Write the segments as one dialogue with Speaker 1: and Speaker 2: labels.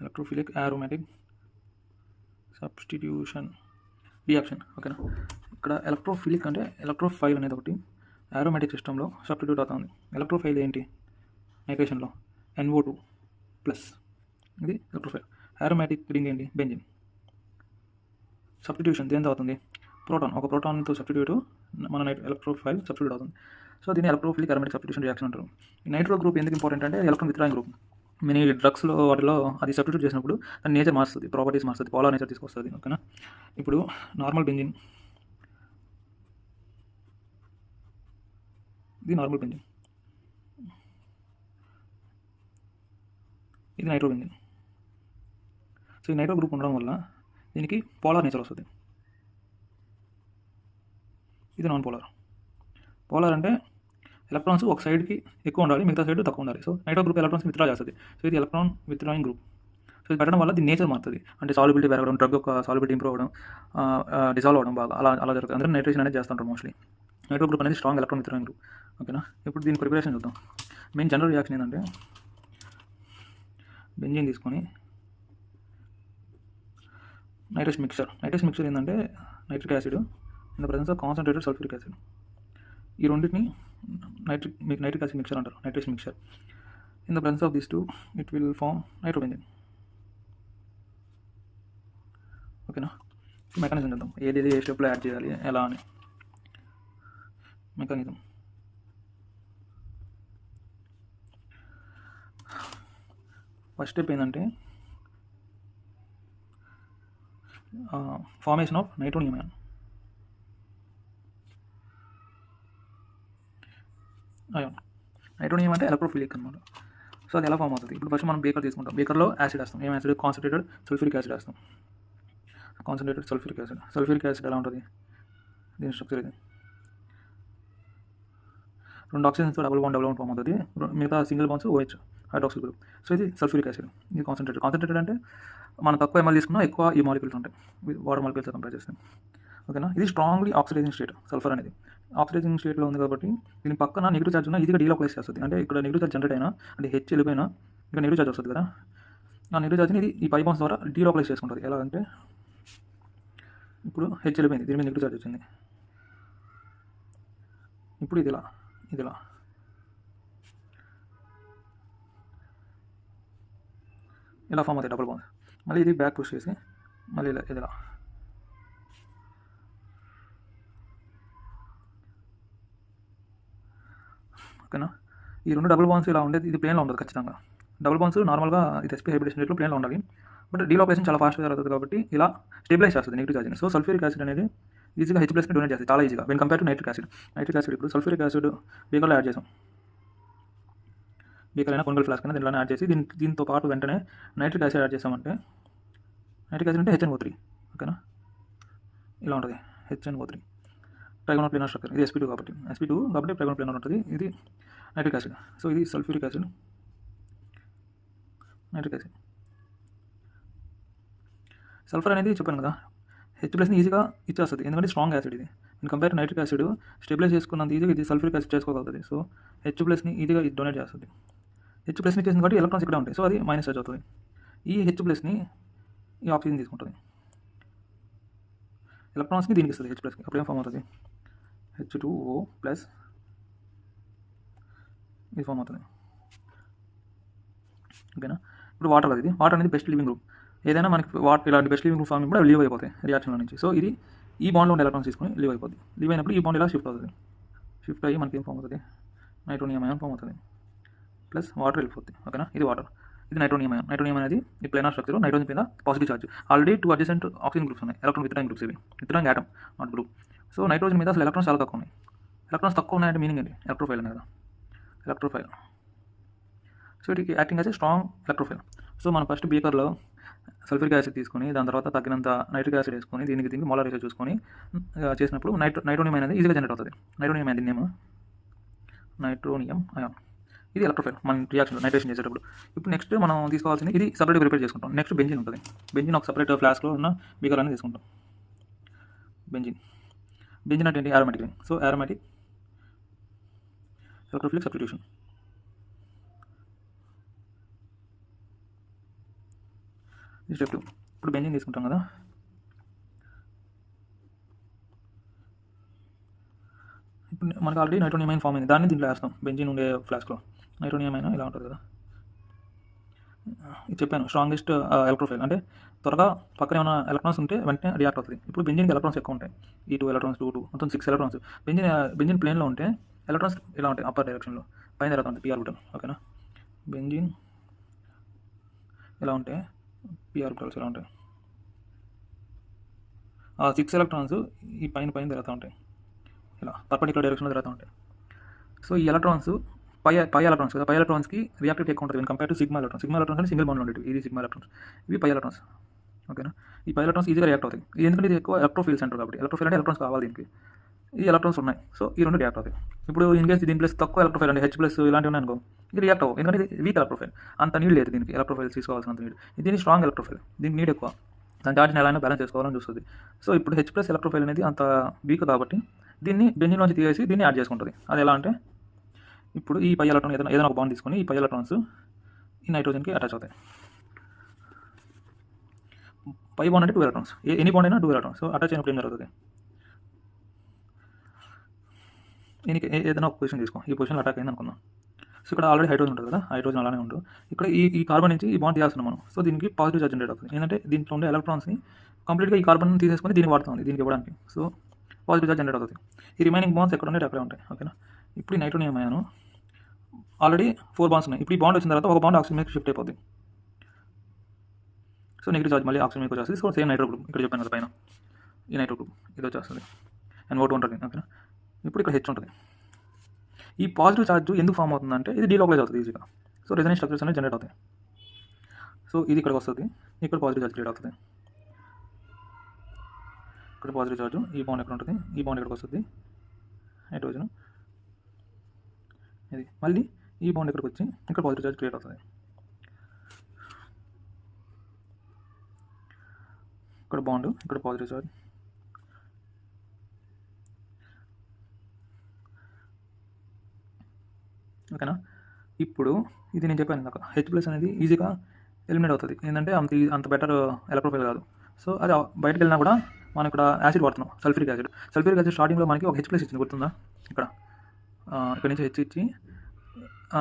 Speaker 1: Electrophilic aromatic substitution reaction. ఓకేనా, ఇక్కడ electrophilic అంటే ఎలక్ట్రోఫైల్ అనేది ఒకటి aromatic సిస్టంలో సబ్స్టిట్యూట్ అవుతుంది. ఎలక్ట్రోఫైల్ ఏంటి? నైట్రేషన్లో NO2 ప్లస్, ఇది ఎలక్ట్రోఫైల్. aromatic రింగ్ ఏంటి? బెంజిన్. సబ్స్టిట్యూషన్ దేంతో అవుతుంది? ప్రోటాన్, ఒక ప్రోటాన్తో సబ్స్టిట్యూట్ మన ఎలక్ట్రోఫైల్ సబ్స్టిట్యూట్ అవుతుంది. సో దీన్ని ఎలక్ట్రోఫిలిక్ aromatic సబ్స్టిట్యూషన్ రియాక్షన్ అంటారు. ఈ నైట్రో గ్రూప్ ఎందుకు ఇంపార్టెంట్ అంటే ఎలక్ట్రాన్ విత్డ్రాయింగ్ గ్రూప్. మెనీ డ్రగ్స్లో వాటిలో అది సబ్స్టిట్యూట్ చేసినప్పుడు దాని నేచర్ మారుస్తుంది, ప్రాపర్టీస్ మారుస్తుంది, పోలార్ నేచర్ తీసుకొస్తుంది. ఓకేనా, ఇప్పుడు నార్మల్ బెంజిన్, ఇది నార్మల్ బెంజిన్, ఇది నైట్రో బెంజిన్. సో ఈ నైట్రో గ్రూప్ ఉండడం వల్ల దీనికి పోలార్ నేచర్ వస్తుంది. ఇది నాన్ పోలార్. పోలార్ అంటే ఎలక్ట్రాన్స్ ఒక సైడ్కి ఎక్కువ ఉండాలి, మిగతా సైడ్ తక్కువ ఉండాలి. So nitro group electrons withdraw చేస్తుంది. సో ఇది ఎలక్ట్రాన్ విత్డ్రాయింగ్ గ్రూప్. సో ఇది పెట్టడం వల్ల దీని నేచర్ మారుతుంది. అంటే సాల్యుబిలిటీ పెరగడం, డ్రగ్ యొక్క సాల్యుబిలిటీ ఇంప్రూవ్ అవ్వడం, డిజాల్వ్ అవ్వడం, బాగా అలా జరుగుతుంది. అందరూ నైట్రేషన్ అనేది చేస్తుంటారు మోస్ట్లీ. నైట్రో గ్రూప్ అనేది స్ట్రాంగ్ ఎలక్ట్రాన్ విత్డ్రాయింగ్ గ్రూప్. ఓకేనా, ఇప్పుడు దీని ప్రిపరేషన్ చూద్దాం. మెయిన్ జనరల్ రియాక్షన్ ఏంటంటే బెంజిన్ తీసుకొని నైట్రస్ మిక్చర్ ఏంటంటే nitric acid in the presence of concentrated sulphuric acid. ఈ రెండింటిని నైట్రిక్ యాసిడ్ మిక్చర్ అంటారు, nitrous mixture. In the presence of this two it will form nitrobenzene. ఓకేనా, mechanism చూద్దాం, ఏది ఏ స్టెప్లో యాడ్ చేయాలి, ఎలా అని. మెకానిజం ఫస్ట్ స్టెప్ ఏంటంటే ఫార్మేషన్ ఆఫ్ నైట్రోనియం అయాన్. నైట్రోనియం అంటే ఎలక్ట్రోఫిలిక్ అనమాట. సో అది ఎలా ఫామ్ అవుతుంది? ఇప్పుడు ఫస్ట్ మనం బేకర్ తీసుకుంటాం. బేకర్లో యాసిడ్ వేస్తాం. ఏం యాసిడ్? కాన్సన్ట్రేటెడ్ సల్ఫ్యూరిక్ యాసిడ్ వేస్తాం. కాన్సన్ట్రేటెడ్ సల్ఫ్యూరిక్ యాసిడ్ ఎలా ఉంటుంది? దీని స్ట్రక్చర్ ఇది. 2 ఆక్సిజన్స్తో డబుల్ బాండ్ ఫామ్ అవుతుంది. మిగతా single bonds OH, hydroxyl group. So ఇది సల్ఫ్యూరిక్ యాసిడ్. ఇది కాన్సన్ట్రేటెడ్ అంటే మనం తక్కువ ఎంఎల్ తీసుకున్నా ఎక్కువ ఈ మాలిక్యూల్స్ ఉంటాయి వాటర్ మాలిక్యూల్స్ కంపేర్ చేస్తే. ఓకేనా, ఇది స్ట్రాంగ్లీ ఆక్సిడైజింగ్ స్టేట్. సల్ఫర్ అనేది ఆక్సిడైజింగ్ స్టేట్లో ఉంది కాబట్టి దీని పక్కన నెగిటివ్ చార్జ్ ఉన్న ఈజీగా డీలోకలైజ్ చేస్తుంది. అంటే ఇక్కడ నెగిటివ్ చార్జ్ జనరేట్ అయినా, అంటే హెచ్ వెళ్ళిపోయినా ఇక్కడ నెగిటివ్ చార్జ్ వస్తుంది కదా, ఆ నెగిటివ్ చార్జ్ని ఇది ఈ పై బాండ్స్ ద్వారా డీలోకలైజ్ చేసుకుంటుంది. ఎలా అంటే ఇప్పుడు హెచ్ వెళ్ళిపోయింది, దీని మీద నెగిటివ్ చార్జ్ వచ్చింది. ఇప్పుడు ఇది ఇలా ఫామ్ అవుతాయి డబుల్ బాండ్స్. మళ్ళీ ఇది బ్యాక్ పుష్ చేసి మళ్ళీ ఇలా ఓకేనా. ఈ 2 డబుల్ బాండ్స్ ఇలా ఉండేది, ఇది ప్లేన్లో ఉండదు ఖచ్చితంగా. డబుల్ బాండ్స్ నార్మల్గా ఇది sp హైబ్రిడేషన్ రేట్లో ప్లేన్లో ఉండాలి. బట్ డీలోకేషన్ చాలా ఫాస్ట్గా జరుగుతుంది కాబట్టి ఇలా స్టెబిలైజ్ చేస్తుంది నెగిటివ్ చార్జ్ని. సో సల్ఫ్యూరిక్ యాసిడ్ అనేది ఈజీగా H+ని డొనేట్ చేస్తుంది, చాలా ఈజీగా when compare to nitric acid. ఇప్పుడు సల్ఫ్యూరిక్ యాసిడ్ బేకర్లో యాడ్ చేసాం. బేకర్ అయినా కొనుగోలు ఫ్లాస్క్ అయినా దీనిలో యాడ్ చేసి దీంతో పాటు వెంటనే నైట్రిక్ యాసిడ్ యాడ్ చేసామంటే, నైట్రిక్ యాసిడ్ అంటే HNO3. ఓకేనా, ఇలా ఉంటుంది HNO3. Trigonal planar structure. ఇది sp2 కాబట్టి ట్రైగోనల్ ప్లేనార్ ఉంటుంది. ఇది నైట్రిక్ యాసిడ్. సో ఇది sulphuric acid, nitric acid. Sulphur అనేది చెప్పాను కదా, H+ని ఈజీగా ఇచ్చేస్తుంది ఎందుకంటే స్ట్రాంగ్ యాసిడ్. ఇది compare to nitric acid stabilize చేసుకున్నంత ఈజీగా ఇది సల్ఫ్యూరిక్ యాసిడ్ చేసుకోగలుగుతుంది. సో H+ని ఈజీగా ఇది డొనేట్ చేస్తుంది. H+ని చేసింది కాబట్టి ఎలక్ట్రాన్స్ ఇక్కడ ఉంటాయి. సో అది మైనస్ చార్జ్ అవుతుంది. ఈ H+ని ఈ ఆక్సిజన్ తీసుకుంటుంది, ఎలక్ట్రాన్స్ని దీనికి ఇస్తుంది H+కి. అప్పుడు ఏం ఫామ్ అవుతుంది? H2O+, ఇది ఫామ్ అవుతుంది. ఓకేనా, ఇప్పుడు వాటర్ అనేది బెస్ట్ లివింగ్ గ్రూప్. ఏదైనా మనకి ఇలాంటి బెస్ట్ లివింగ్ గ్రూప్ ఫామ్ కూడా లీవ్ అయిపోతాయి రియాక్షన్లో నుంచి. సో ఇది ఈ బాండ్లో ఉండే ఎలక్ట్రాన్స్ తీసుకొని లీవ్ అయిపోద్ది. లీవ్ అయినప్పుడు ఈ బాండ్ ఇలా షిఫ్ట్ అవుతుంది. షిఫ్ట్ అయ్యి మనకి ఏం ఫామ్ అవుతుంది? నైట్రోనియం అయాన్ ఫామ్ అవుతుంది. ప్లస్ వాటర్ వెళ్ళిపోతుంది. ఓకేనా, ఇది వాటర్, ఇది నైట్రోనియం అనేది ఈ ప్లేనార్ స్ట్రక్చర్. నైట్రోజన్ మీద positive charge. Already 2 adjacent oxygen groups ఉన్నాయి, ఎలక్ట్రాన్ విత్డ్రాయింగ్ గ్రూప్స్. ఇవి withdrawing atom, not group. So nitrogen మీద అసలు ఎలక్ట్రాన్స్ చాలా తక్కువ ఉన్నాయి. ఎలక్ట్రాన్స్ తక్కువ ఉన్నాయంటే మీనింగ్ ఏంటి? ఎలక్ట్రోఫైల్ అనేది కదా, electrophile. So it acting as a strong electrophile. So మనం ఫస్ట్ బీకర్లో సల్ఫ్యూరిక్ యాసిడ్ తీసుకొని దాని తర్వాత తగినంత నైట్రిక్ యాసిడ్ వేసుకొని దీనికి మోలార్ రేషియో చూసుకొని చేసినప్పుడు నైట్రోనియం అనేది ఈజీగా జనరేట్ అవుతుంది. నైట్రోనియం అనేది నేమ్ నైట్రోనియం అయాన్. ఇది ఎలక్ట్రోఫైల్ మన రియాక్షన్ నైట్రేషన్ చేసేటప్పుడు. ఇప్పుడు నెక్స్ట్ మనం తీసుకోవాల్సింది, ఇది సపరేట్గా ప్రిపేర్ చేసుకుంటాం. నెక్స్ట్ బెంజిన్ ఉంటుంది. బెంజిన్ ఒక సపరేట్ ఫ్లాస్క్లో ఉన్న బీకర్ అనేది తీసుకుంటాం. బెంజిన్ అంటే ఏంటి? aromatic ring. So aromatic electrophilic substitution. ఇది స్టెప్ 2. ఇప్పుడు బెంజీన్ తీసుకుంటాం కదా, ఇప్పుడు మనకు ఆల్రెడీ నైట్రోనియం ఫామ్ అయింది, దాన్ని దీంట్లో వేస్తాం. బెంజీన్ ఉండే ఫ్లాస్క్లో నైట్రోనియం ఇలా ఉంటుంది కదా, ఇది చెప్పాను స్ట్రాంగెస్ట్ ఎలక్ట్రోఫైల్ అంటే త్వరగా పక్కన ఏమైనా ఎలక్ట్రాన్స్ ఉంటే వెంటనే రియాక్ట్ అవుతుంది. ఇప్పుడు బెంజీన్కి ఎలక్ట్రాన్స్ ఎక్కువ ఉంటాయి, ఈ 2 ఎలక్ట్రాన్స్ 2 మొత్తం 6 ఎలక్ట్రాన్స్. బెంజీన్ ప్లేన్లో ఉంటే ఎలక్ట్రాన్స్ ఇలా ఉంటాయి అప్పర్ డైరెక్షన్లో పైన జరుగుతుంది పి ఆర్బిటల్. ఓకేనా, బెంజీన్ ఇలా ఉంటే పి ఆర్బిటల్స్ ఇలా ఉంటాయి. ఆ 6 ఎలక్ట్రాన్స్ ఈ పైన తిరుగుతూ ఉంటాయి, ఇలా పర్పెండిక్యులర్ డైరెక్షన్లో తిరుగుతూ ఉంటాయి. సో ఈ ఎలక్ట్రాన్స్ పై ఎలక్ట్రాన్స్ కదా, పై ఎలక్ట్రాన్స్కి రియాక్టివిటీ ఎక్కువ ఉంటుంది కంపేర్ టు సిగ్మా ఎలక్ట్రాన్స్ అంటే సింగిల్ బాండ్లో ఉండేవి. ఇది సిగ్మా ఎలక్ట్రాన్స్, ఇవి పై ఎలక్ట్రాన్స్. ఓకేనా, ఈ పై ఎలక్ట్రాన్స్ ఈజీగా రియాక్ట్ అవుతాయి, ఎందుకంటే ఇది ఎక్కువ ఎలక్ట్రోఫిల్ సెంటర్ కాబట్టి. ఎలక్ట్రోఫిల్ అంటే ఎలక్ట్రాన్స్ కావాలి దీనికి, ఈ ఎలక్ట్రాన్స్ ఉన్నాయి. సో ఈ 2 రియాక్ట్ అవుతాయి. ఇప్పుడు ఇన్ కేసు దీని ప్లస్ తక్కువ ఎలక్ట్రోఫైల్ అంటే H+ ఇలాంటివి ఉన్నాయి అనుకో, ఇది రియాక్ట్ అవ్వవు, ఎందుకంటే ఇది వీక్ ఎలక్ట్రోఫైల్, అంత నీడ్ లేదు దీనికి ఎలక్ట్రోఫైల్ తీసుకోవాల్సినంత నీడ్. దీని స్ట్రాంగ్ ఎలక్ట్రోఫైల్, దీనికి నీడ్ ఎక్కువ, దాని చార్జ్ని ఎలా అయినా బ్యాలెన్స్ చేసుకోవాలని చూస్తుంది. సో ఇప్పుడు H+ ఎలక్ట్రోఫైల్ అనేది అంత వీక్ కాబట్టి దీన్ని బెంజీన్లోంచి తీసేసి దీన్ని యాడ్ చేసుకుంటుంది. అది ఎలా అంటే, ఇప్పుడు ఈ పై ఎలక్ట్రాన్ ఏదైనా ఒక బాండ్ తీసుకొని ఈ పై ఎలక్ట్రాన్స్ ఈ నైట్రోజన్కి అటాచ్ అవుతాయి. పై బాండ్ అంటే 2 ఎలక్ట్రాన్స్, ఎనీ బాండ్ అయినా 2 ఎలక్ట్రాన్స్. సో అటాచ్ అయినప్పుడు ఏం జరుగుతుంది, ఏదైనా ఒక పొజిషన్ తీసుకో, ఈ పొజిషన్లో అటాక్ అయింది అనుకుందాం. సో ఇక్కడ ఆల్రెడీ హైడ్రోజన్ ఉంటుంది కదా, హైడ్రోజన్ అలానే ఉంటుంది. ఇక్కడ ఈ కార్బన్ నుంచి ఈ బాండ్ తీయాల్సిన మనం. సో దీనికి పాజిటివ్ చార్జ్ జనరేట్ అవుతుంది, ఏంటంటే దీంట్లో ఉండే ఎలక్ట్రాన్స్ని కంప్లీట్గా ఈ కార్బన్ తీసేసుకొని దీనికి వాడుతుంది, దీనికి ఇవ్వడానికి. సో పాజిటివ్ చార్జ్ జనరేట్ అవుతుంది. ఈ రిమైనింగ్ బాండ్స్ ఎక్కడ ఉన్నాయి అక్కడే ఉంటాయి. ఓకేనా, ఇప్పుడు ఈ నైట్రోనియం అయాను ఆల్రెడీ 4 బాండ్స్ ఉన్నాయి. ఇప్పుడు ఈ బాండ్ వచ్చిన తర్వాత ఒక బాండ్ ఆక్సిజన్ మీద షిఫ్ట్ అయిపోతుంది. సో నెగిటివ్ చార్జ్ మళ్ళీ ఆక్సిజన్ మీకు వచ్చేస్తుంది. సో సేమ్ నైట్రో గ్రూప్ ఇక్కడ చెప్పాను కదా పైన, ఈ నైట్రో గ్రూప్ ఇది వచ్చేస్తుంది, NO2 ఉంటుంది. ఓకేనా, ఇప్పుడు ఇక్కడ H ఉంటుంది. ఈ పాజిటివ్ చార్జ్ ఎందుకు ఫామ్ అవుతుందంటే ఇది డీలోకలైజ్ అవుతుంది ఈజీగా. సో రెజొనెన్స్ స్ట్రక్చర్స్ అనేవి జనరేట్ అవుతాయి. సో ఇది ఇక్కడికి వస్తుంది, ఇక్కడ పాజిటివ్ చార్జ్ క్రియేట్ అవుతుంది. ఇక్కడ పాజిటివ్ చార్జ్, ఈ బాండ్ ఎక్కడ ఉంటుంది, ఈ బాండ్ ఇక్కడికి వస్తుంది హైడ్రోజన్, ఇది మళ్ళీ ఈ బాండ్ ఇక్కడికి వచ్చి ఇక్కడ పాజిటివ్ చార్జ్ క్రియేట్ అవుతుంది. ఇక్కడ బాండ్, ఇక్కడ పాజిటివ్ చార్జ్, ఓకేనా. ఇప్పుడు ఇది నేను చెప్పాను ఇందాక, H+ అనేది ఈజీగా ఎలిమినేట్ అవుతుంది, ఏంటంటే అంత బెటర్ ఎలక్ట్రోఫైల్ కాదు. సో అది బయటకు వెళ్ళినా కూడా మనం ఇక్కడ యాసిడ్ వాడుతున్నాం, సల్ఫ్యూరిక్ యాసిడ్ స్టార్టింగ్లో మనకి ఒక H+ ఇచ్చింది, గుర్తుందా? ఇక్కడ నుంచి H ఇచ్చి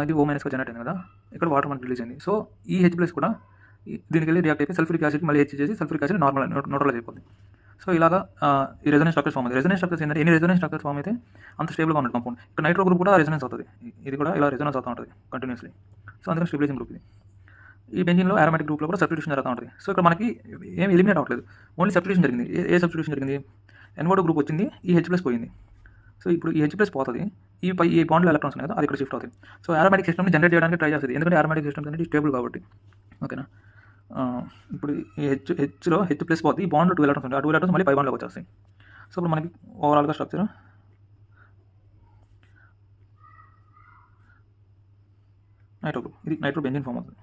Speaker 1: ఇది O- జనరేట్ అయింది కదా, ఇక్కడ వాటర్ మనకి రిలీజ్ అయింది. సో ఈ H+ కూడా దీనికి వెళ్ళి రియాక్ట్ అయిపోయి సల్ఫ్యూరిక్ యాసిడ్ మళ్ళీ H చేసి సల్ఫ్యూరిక్ యాసిడ్ న్యూట్రలైజ్ అయిపోతుంది. సో ఇలాగా ఈ రెజొనెన్స్ స్ట్రక్చర్స్ ఫామ్ అవుతుంది. రెజొనెన్స్ స్ట్రక్చర్స్ ఏంటంటే ఎన్ని రెజొనెన్స్ స్ట్రక్చర్స్ ఫామ్ అయితే అంత స్టేబుల్గా ఉంటుంది కాంపౌండ్. ఇక్కడ నైట్రో గ్రూప్ కూడా రెజొనెన్స్ అవుతుంది, ఇది కూడా ఇలా రెజొనెన్స్ అవుతూ ఉంటుంది కంటిన్యూస్లీ. సో అందుకని స్టెబిలైజింగ్ గ్రూప్ ఇది. ఈ బెంజీన్లో అరోమాటిక్ గ్రూప్లో కూడా సబ్స్టిట్యూషన్ జరుగుతూ ఉంటుంది. సో ఇక్కడ మనకి ఏం ఎలిమినేట్ అవ్వట్లేదు, ఓన్లీ సబ్స్టిట్యూషన్ జరిగింది. ఏ సబ్స్టిట్యూషన్ జరిగింది, NO2 గ్రూప్ వచ్చింది, ఈ H+ పోయింది. సో ఇప్పుడు ఈ H+ పోతుంది, ఈ బాండ్లో ఎలక్ట్రాన్స్ ఉన్నాయి కదా, అది ఇక్కడ షిఫ్ట్ అవుతుంది. సో అరోమాటిక్ సిస్టమ్ని జనరేట్ చేయడానికి ట్రై చేస్తుంది, ఎందుకంటే అరోమాటిక్ సిస్టమ్స్ అనేది స్టేబుల్ కాబట్టి. ఓకేనా, ఇప్పుడు ఈ Hలో H+ పోతుంది, ఈ బాండ్లో 2 ఎలక్ట్రాన్స్ ఉంటాయి, ఆ 2 ఎలక్ట్రాన్స్ మళ్ళీ పై బాండ్లోకి వచ్చేస్తాయి. సో ఇప్పుడు మనకి ఓవరాల్గా స్ట్రక్చర్ నైట్రో గ్రూప్, ఇది నైట్రో బెంజీన్ ఫామ్ అవుతుంది.